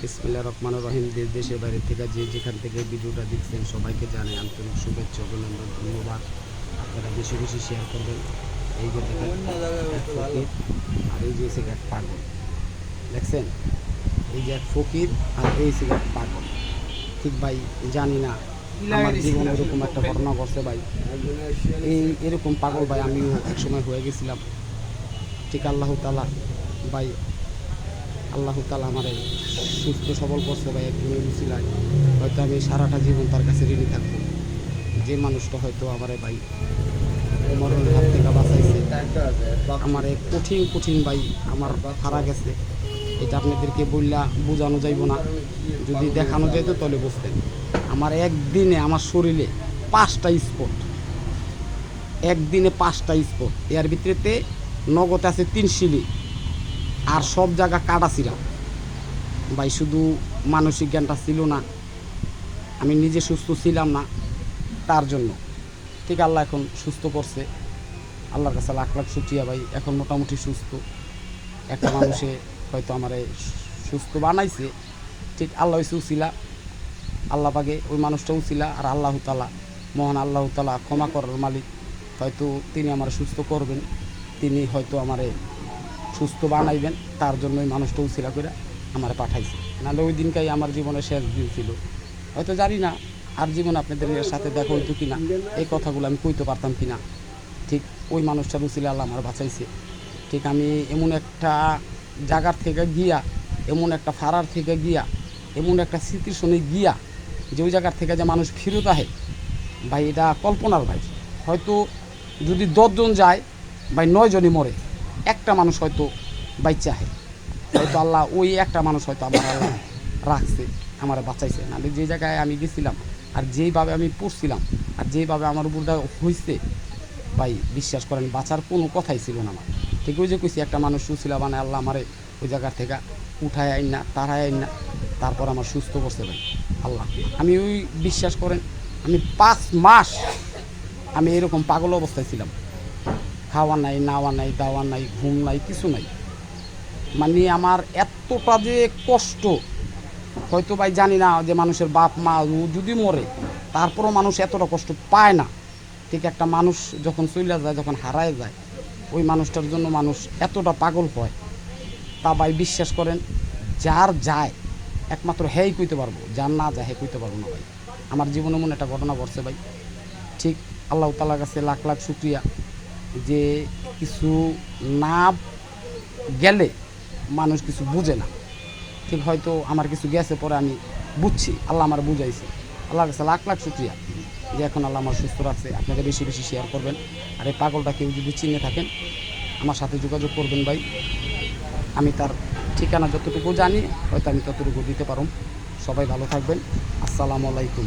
বিসমিল্লাহির রহমানির রহিম। দেশ দেশের বাইরে থেকে যে যেখান থেকে ভিডিওটা দেখছেন সবাইকে জানাই আন্তরিক শুভেচ্ছা অভিনন্দন ধন্যবাদ। আপনারা বেশি বেশি শেয়ার করবেন। এই যে দেখেন এক ফকির আর এই যে এক পাগল, দেখছেন? এই যে এক ফকির আর এই এক পাগল। ঠিক ভাই, জানি না আমার জীবনে এরকম একটা ঘটনা ঘটছে ভাই। এরকম পাগল ভাই আমিও একসময় হয়ে গেছিলাম। ঠিক আল্লাহ তাআলা ভাই, আল্লাহ তাআলা আমার সুস্থ সবল করছে ভাই। একজনের উছিলায় হয়তো আমি সারাটা জীবন তার কাছে ঋণী থাকবো। যে মানুষটা হয়তো আমার ভাই মরণের হাত থেকে বাঁচাইছে, আমার কঠিন কঠিন ভাই আমার হারা গেছে। এটা আপনাদেরকে বললা বোঝানো যাইব না, যদি দেখানো যেত তাহলে বুঝতেন। আমার একদিনে আমার শরীরে 5টা স্পট, একদিনে 5টা স্পট। এর ভিতরেতে নগদ আছে 3 সিলি আর সব জায়গা কাটা ছিলাম ভাই। শুধু মানসিক জ্ঞানটা ছিল না, আমি নিজে সুস্থ ছিলাম না তার জন্য। ঠিক আল্লাহ এখন সুস্থ করছে, আল্লাহর কাছে লাখ লাখ শুকরিয়া ভাই। এখন মোটামুটি সুস্থ। একটা মানুষে হয়তো আমারে সুস্থ বানাইছে, ঠিক আল্লাহ হইছে উছিলা, আল্লাহ পাকে ওই মানুষটা উছিলা। আর আল্লাহ তাআলা, মহান আল্লাহ তাআলা ক্ষমা করার মালিক, হয়তো তিনি আমার সুস্থ করবেন, তিনি হয়তো আমারে সুস্থ বানাইবেন। তার জন্য ওই মানুষটা উছিলা করে আমার পাঠাইছে। নাহলে ওই দিনটাই আমার জীবনের শেষ দিন ছিল। হয়তো জানি না আর জীবন আপনাদের সাথে দেখা হইতো কিনা, এই কথাগুলো আমি কইতে পারতাম কিনা। ঠিক ওই মানুষটার উছিলা আল্লাহ আমার বাঁচাইছে। ঠিক আমি এমন একটা জায়গার থেকে গিয়া, এমন একটা ফাড়ার থেকে গিয়া, এমন একটা স্মৃতির সঙ্গে গিয়া যে ওই জায়গার থেকে যে মানুষ ফিরত আহে ভাই, এটা কল্পনার ভাই। হয়তো যদি 10 জন যায় ভাই 9 জনই মরে, একটা মানুষ হয়তো বাইচা আহে। হয়তো আল্লাহ ওই একটা মানুষ হয়তো আমার আল্লাহ রাখছে, আমার বাঁচাইছে। নাহলে যে জায়গায় আমি গেছিলাম আর যেইভাবে আমি পড়ছিলাম আর যেইভাবে আমার উপরটা হয়েছে ভাই, বিশ্বাস করেন বাঁচার কোনো কথাই ছিল না আমার। ঠিক ওই যে কইছি, একটা মানুষ সুছিল মানে আল্লাহ আমারে ওই জায়গার থেকে উঠায় আইন না, তাড়ায় আইন না, তারপর আমার সুস্থ করছে ভাই আল্লাহ। আমি ওই বিশ্বাস করেন আমি 5 মাস আমি এরকম পাগল অবস্থায় ছিলাম। খাওয়া নাই, নাওয়া নাই, দাওয়া নাই, ঘুম নাই, কিছু নাই। মানে আমার এতটা যে কষ্ট, হয়তো ভাই জানি না যে মানুষের বাপ মা যদি মরে তারপরও মানুষ এতটা কষ্ট পায় না। ঠিক একটা মানুষ যখন চলে যায়, যখন হারায় যায়, ওই মানুষটার জন্য মানুষ এতটা পাগল হয়, তা ভাই বিশ্বাস করেন যার যায় একমাত্র হেই কইতে পারবো, যার না যায় হে কইতে পারবো না ভাই। আমার জীবনে মনে একটা ঘটনা ঘটছে ভাই। ঠিক আল্লাহ তাআলার কাছে লাখ লাখ শুকরিয়া যে কিছু না গেলে মানুষ কিছু বুঝে না। ঠিক হয়তো আমার কিছু গেছে, পরে আমি বুঝছি, আল্লাহ আমার বুঝাইছে। আল্লাহর কাছে লাখ লাখ শুকরিয়া যে এখন আল্লাহ আমার সুস্থ রাখছে। আপনারা বেশি বেশি শেয়ার করবেন। আর এই পাগলটা কেউ যদি চিনে থাকেন আমার সাথে যোগাযোগ করবেন ভাই। আমি তার ঠিকানা যতটুকু জানি হয়তো আমি ততটুকু দিতে পারব। সবাই ভালো থাকবেন। আসসালামু আলাইকুম।